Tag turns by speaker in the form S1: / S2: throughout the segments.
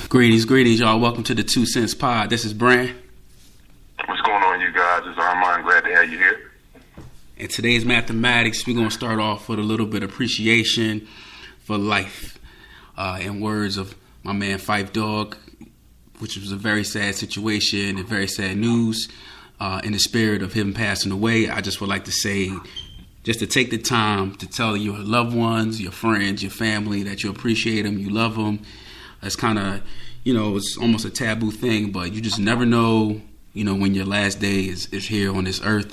S1: Greetings, y'all. Welcome to the 2 Cents Pod. This is Brand.
S2: What's going on, you guys? It's Armand. Glad to have you here.
S1: And today's mathematics, we're going to start off with a little bit of appreciation for life. In words of my man Fife Dog, which was a very sad situation and very sad news. In the spirit of him passing away, I just would like to say, just to take the time to tell your loved ones, your friends, your family that you appreciate them, you love them. It's kind of, it's almost a taboo thing, but you just never know, when your last day is here on this earth.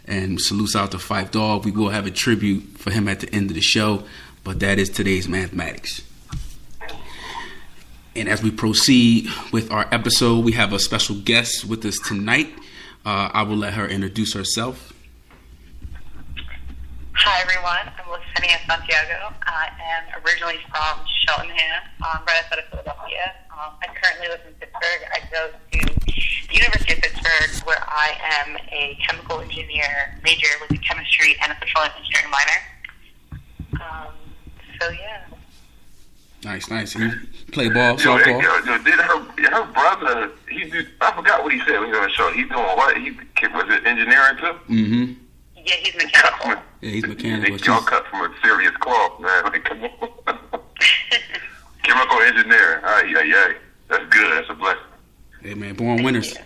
S1: And salutes out to Fife Dog. We will have a tribute for him at the end of the show, but that is today's mathematics. And as we proceed with our episode, we have a special guest with us tonight. I will let her introduce herself.
S3: Hi, everyone. I'm Lasenia Santiago. I am originally from Cheltenham, right outside of Philadelphia. I currently live in Pittsburgh. I go to the University of Pittsburgh, where I am a chemical engineer major with a chemistry and a petroleum engineering minor. So, yeah.
S1: Nice. You play ball, softball?
S2: Did her brother, I forgot what he said when he was on the show. He's doing what? Was it engineering too?
S1: Mm-hmm.
S3: Yeah, he's mechanical.
S1: Yeah, he's mechanical.
S2: Y'all cut from a serious cloth, man. Like, come on. Chemical engineering. Yeah. That's good. That's a blessing.
S1: Hey, man, born winners.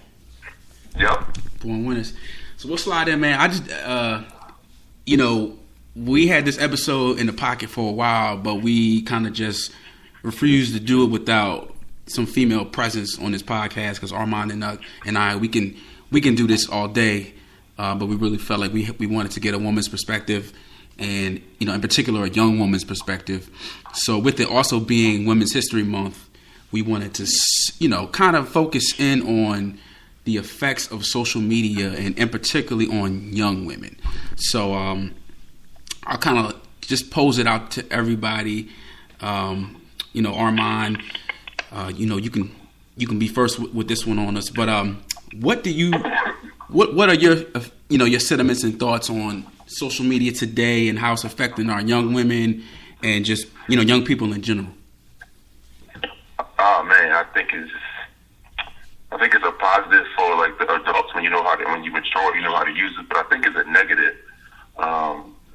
S2: Yep.
S1: Born winners. So we'll slide in, man. I just, we had this episode in the pocket for a while, but we kind of just refused to do it without some female presence on this podcast because Armand and I, we can do this all day. But we really felt like we wanted to get a woman's perspective and, in particular, a young woman's perspective. So with it also being Women's History Month, we wanted to, kind of focus in on the effects of social media and particularly on young women. So I'll kind of just pose it out to everybody. Armand, you can be first with this one on us. But what are your sentiments and thoughts on social media today and how it's affecting our young women and just, young people in general?
S2: Oh man, I think it's a positive for like the adults when you mature, you know how to use it. But I think it's a negative,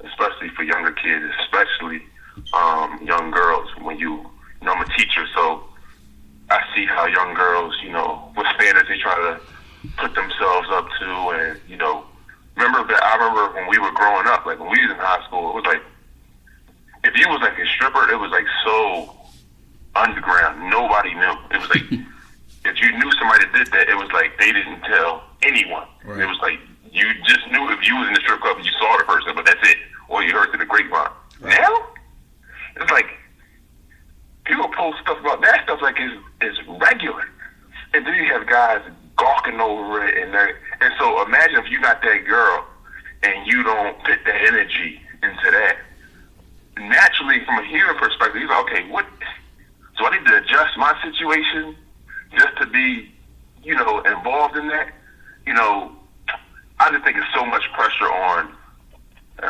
S2: especially for younger kids, especially young girls. I'm a teacher, so I see how young girls, what standards they try to put themselves up to, and I remember when we were growing up, like when we was in high school, it was like if you was like a stripper, it was like so underground, nobody knew. It was like if you knew somebody that did that, it was like they didn't tell anyone. Right. It was like you just knew if you was in the strip club and you saw the person, but that's it, or you heard through the grapevine. Right. Now it's like people post stuff about that stuff like is regular, and then you have guys gawking over it, and so imagine if you got that girl and you don't put that energy into that. Naturally, from a human perspective, you're like, okay, what? So I need to adjust my situation just to be, involved in that. I just think it's so much pressure on.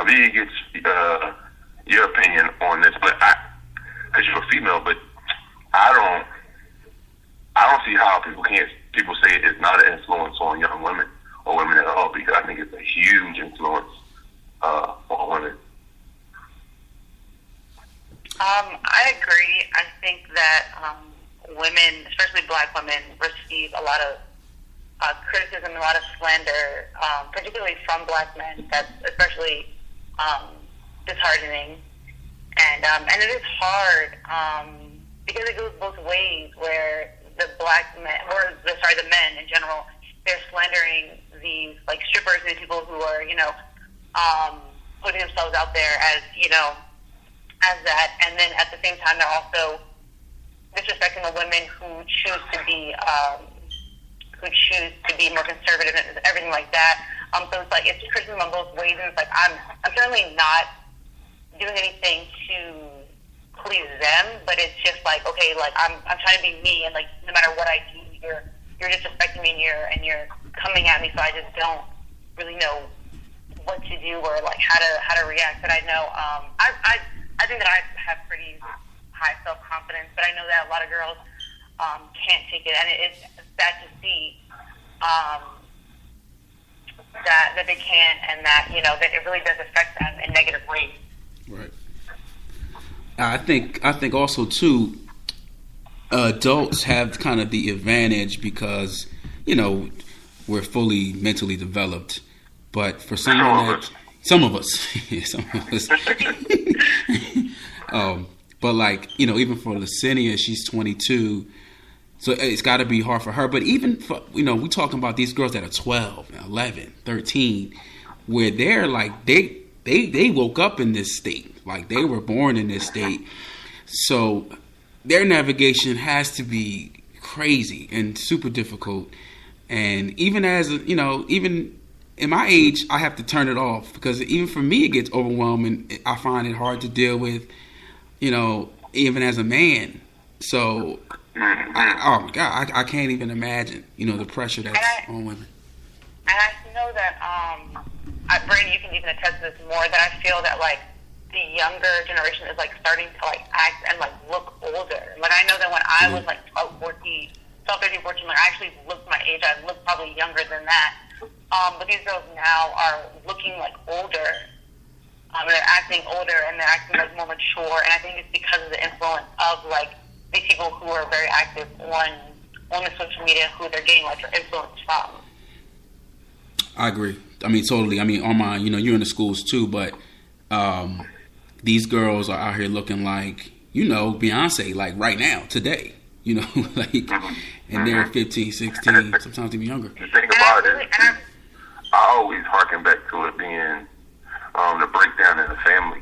S2: Me gets your opinion on this, but because you're a female, but I don't see how people say it's not an influence on young women or women at all, because I think it's a huge influence on women.
S3: I agree. I think that women, especially black women, receive a lot of criticism, a lot of slander, particularly from black men. That's especially disheartening, and it is hard because it goes both ways. Where the men in general, they're slandering these like strippers and people who are putting themselves out there as as that, and then at the same time they're also disrespecting the women who choose to be more conservative and everything like that. So it's like it's criticism on both ways, and it's like I'm certainly not doing anything to please them, but it's just like, okay, like I'm trying to be me, and like no matter what I do, you're disrespecting me and you're coming at me, so I just don't really know what to do or like how to react. But I know I think that I have pretty high self-confidence, but I know that a lot of girls can't take it, and it is sad to see that they can't, and that, you know, that it really does affect them in negative ways.
S1: Right. I think also too, adults have kind of the advantage because, you know, we're fully mentally developed, but for some of us, but like, you know, even for Lacinia, she's 22, so it's got to be hard for her. But even for, you know, we talking about these girls that are 12, 11, 13, where they're like they woke up in this state, like they were born in this state, so their navigation has to be crazy and super difficult. And even as, you know, even in my age, I have to turn it off because even for me, it gets overwhelming. I find it hard to deal with, you know, even as a man. So, oh my God, I can't even imagine, you know, the pressure that's on women.
S3: And I know that, Brandon, you can even attest to this more, that I feel that, like, the younger generation is, like, starting to, like, act and, like, look older. Like, I know that when I was, like, 12, 13, 14, like, I actually looked my age. I looked probably younger than that. But these girls now are looking, like, older. They're acting older, and they're acting, like, more mature. And I think it's because of the influence of, like, these people who are very active on the social media, who they're getting, like, their influence from.
S1: I agree. I mean, totally. I mean, on my, you know, you're in the schools too, but these girls are out here looking like, you know, Beyonce, like right now, today, you know, like, and they're 15, 16, sometimes even younger.
S2: The thing about it, I always harken back to it being the breakdown in the family.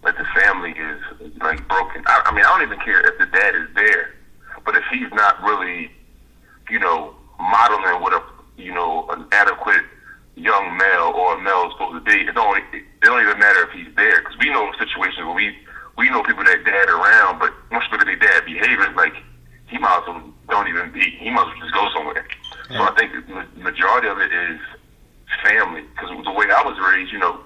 S2: Like, the family is, like, broken. I mean, I don't even care if the dad is there, but if he's not really, you know, modeling what an adequate young male or a male is supposed to be, it don't even matter if he's there, because we know situations where we know people that dad around, but once you look at their dad behavior, like, he might as well he might as well just go somewhere. So I think the majority of it is family, because the way I was raised, you know,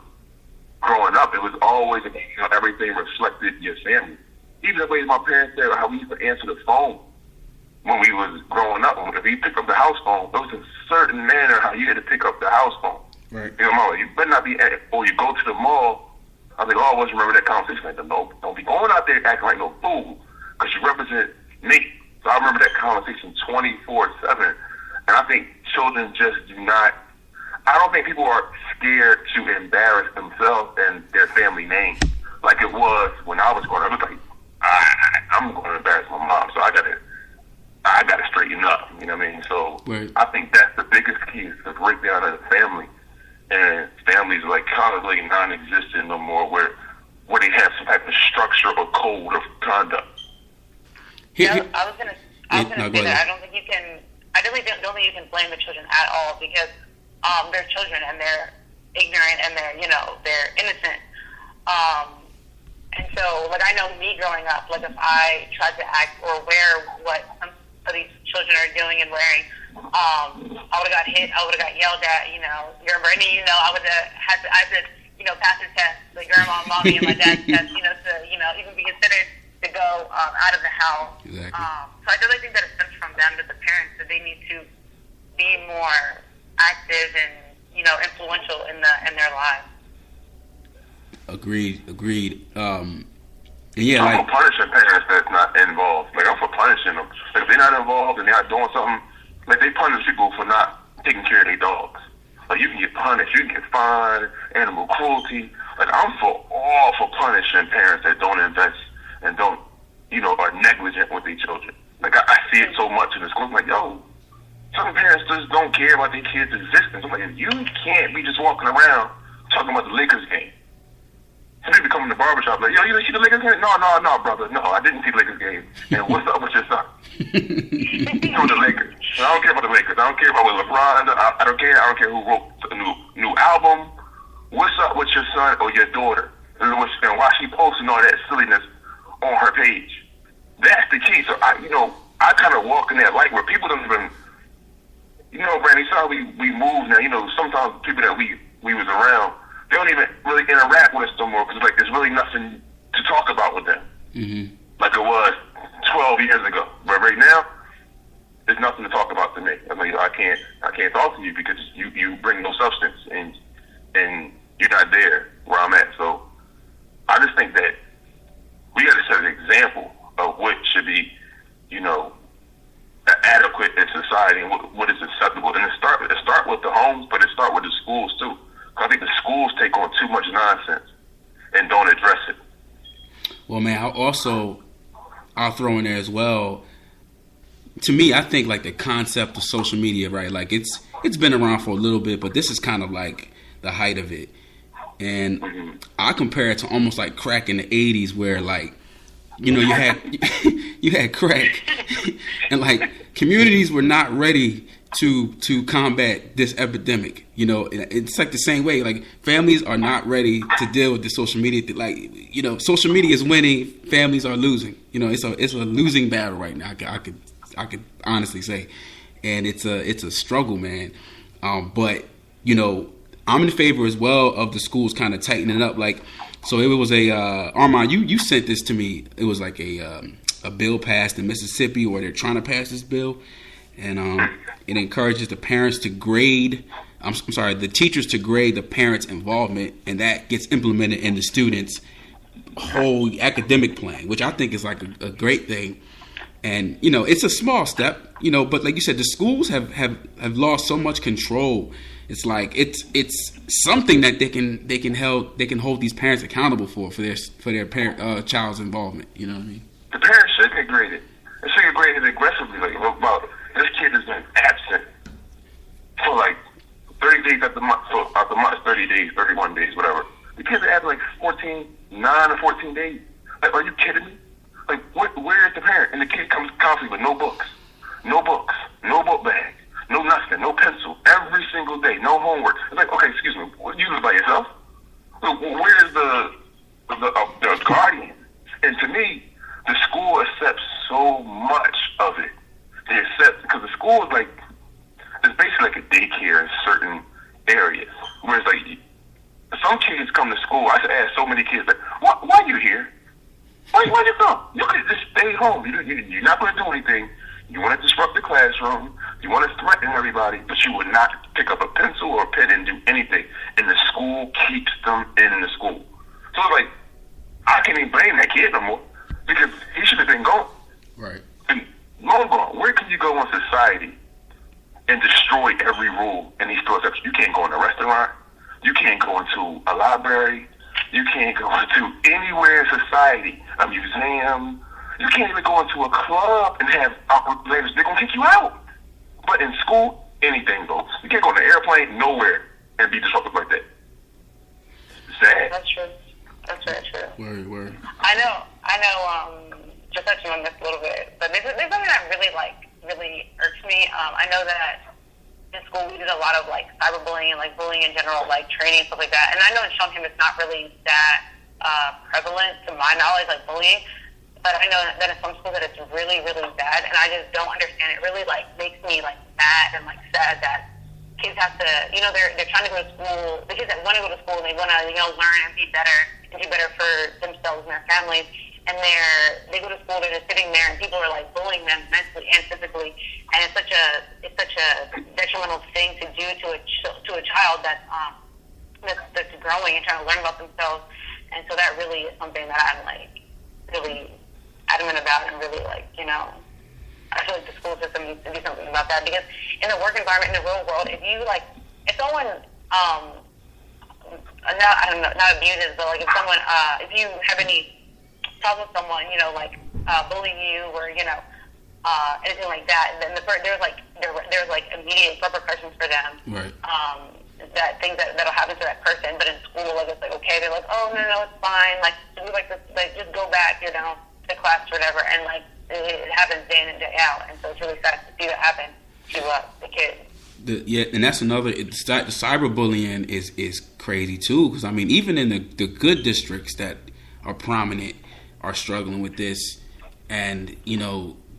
S2: growing up, it was always, you know, everything reflected your family. Even the way my parents said how we used to answer the phone when we was growing up. If you pick up the house phone, there was a certain manner how you had to pick up the house phone.
S1: Right.
S2: You know, Mama, you better not be at it. Or you go to the mall. I think I always remember that conversation. Like, don't be going out there acting like no fool, because you represent me. So I remember that conversation 24/7. And I think children just do not. I don't think people are scared to embarrass themselves and their family name like it was when I was growing up. It was like, I'm going to embarrass my mom, so I gotta straighten up. You know what I mean? So
S1: right.
S2: I think that's the biggest key, is the breakdown of the family, and families are like constantly non-existent no more, where they have some type of structure or code of conduct.
S3: I was gonna say that I don't think you can. I definitely don't think you can blame the children at all, because they're children and they're ignorant and they're innocent. And so, like, I know me growing up, like, if I tried to act or wear what some of these children are doing and wearing, I would have got hit, I would have got yelled at, you know. Brittany, you know, I would have had to, you know, pass the test, the grandma, mommy, and my dad's test, you know, to, you know, even be considered to go out of the house.
S1: Exactly.
S3: So I really think that it stems from them, that the parents, that they need to be more active and, you know, influential in their lives.
S1: Agreed. And yeah,
S2: I'm for punishing parents that's not involved. Like, I'm for punishing them. Like, if they're not involved and they're not doing something, like, they punish people for not taking care of their dogs. Like, you can get punished, you can get fined, animal cruelty. Like, I'm all for punishing parents that don't invest and don't, you know, are negligent with their children. Like, I see it so much in the school. I'm like, yo, some parents just don't care about their kids' existence. I'm like, you can't be just walking around talking about the Lakers game. Some people come in the barbershop like, yo, you see the Lakers game? No, brother. No, I didn't see the Lakers game. And what's up with your son? From the Lakers. I don't care about the Lakers. I don't care about what LeBron. I don't care. I don't care who wrote the new album. What's up with your son or your daughter? And why she posting all that silliness on her page? That's the key. So I kind of walk in that light where people don't even, you know, Brandy, so how we move now. You know, sometimes people that we was around, they don't even really interact with us no more, because, like, there's really nothing to talk about with them.
S1: Mm-hmm.
S2: like it was 12 years ago. But right now, there's nothing to talk about to me. I mean, I can't talk to you because you bring no substance and you're not there where I'm at. So I just think that we got to set an example of what should be, adequate in society and what is acceptable. And it start with the homes, but it start with the schools too. I think the schools take on too much nonsense and don't address it.
S1: Well, man, I'll throw in there as well. To me, I think like the concept of social media, right? Like it's been around for a little bit, but this is kind of like the height of it. And I compare it to almost like crack in the 80s where like, you had crack and like communities were not ready to combat this epidemic. It's like the same way, like families are not ready to deal with the social media. Like, social media is winning, families are losing. It's a losing battle right now. I could honestly say, and it's a struggle, man. But I'm in favor as well of the schools kind of tightening it up. Like, so it was Armand, you sent this to me. It was like a bill passed in Mississippi, or they're trying to pass this bill, and it encourages the parents to grade. I'm sorry, the teachers to grade the parents' involvement, and that gets implemented in the students' whole academic plan, which I think is like a great thing. And it's a small step, but like you said, the schools have lost so much control. It's like it's something that they can hold these parents accountable for their parent child's involvement. You know what I mean?
S2: The parents should get graded. They should get graded aggressively. Like, about this kid has been absent for like 30 days at the month. So out the month, 30 days, 31 days, whatever. The kids are absent like 9 or 14 days. Like, are you kidding me? Like, where is the parent? And the kid comes constantly with no books, no book bag, no nothing, no pencil, every single day, no homework. It's like, okay, excuse me, you live by yourself? Where is the guardian? And to me, the school accepts so much of it. They accept, because the school is it's basically like a daycare in certain areas. Whereas like, some kids come to school, I ask so many kids, like, why are you here? Why you come? You could just stay home. You're not going to do anything. You want to disrupt the classroom. You want to threaten everybody, but you would not pick up a pencil or a pen and do anything. And the school keeps them in the school. So it's like, I can't even blame that kid no more because he should have been gone.
S1: Right.
S2: And long gone. Where can you go in society and destroy every rule in these stores? You can't go in a restaurant. You can't go into a library. You can't go into anywhere in society, a museum. You can't even go into a club and have operators. They're going to kick you out. But in school, anything goes. You can't go on an airplane, nowhere, and be disruptive like that. Sad.
S3: That's true. That's very true.
S1: Word.
S3: I know. Just touching on this a little bit, but there's something that really irks me. I know that in school we did a lot of cyberbullying and bullying in general, training and stuff like that. And I know in Shelton it's not really that prevalent to my knowledge, bullying. But I know that in some schools that it's really, really bad, and I just don't understand. It really makes me mad and sad that kids have to, they're trying to go to school. The kids that want to go to school and they want to, learn and be better and do better for themselves and their families. And they go to school, they're just sitting there, and people are bullying them mentally and physically. And it's such a detrimental thing to do to a child that's growing and trying to learn about themselves. And so that really is something that I'm really adamant about, and really I feel like the school system needs to do something about that, because in the work environment, in the real world, if someone not abuses, but if someone if you have any problem with someone, bullying you or anything like that, then there's immediate repercussions for them.
S1: Right.
S3: That things that'll happen to that person, but in school, it's okay. They're oh no, it's fine. Just go back, to class or whatever, and it happens day in and day out, and so it's really sad to see that happen to the kids.
S1: And that's another. The cyberbullying is crazy too, because even in the good districts that are prominent are struggling with this, and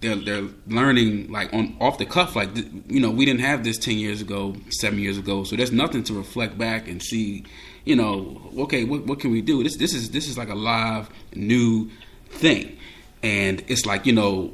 S1: they're learning off the cuff. We didn't have this 10 years ago, 7 years ago, so there's nothing to reflect back and see. Okay, what can we do? This is like a live new thing. And it's like, you know,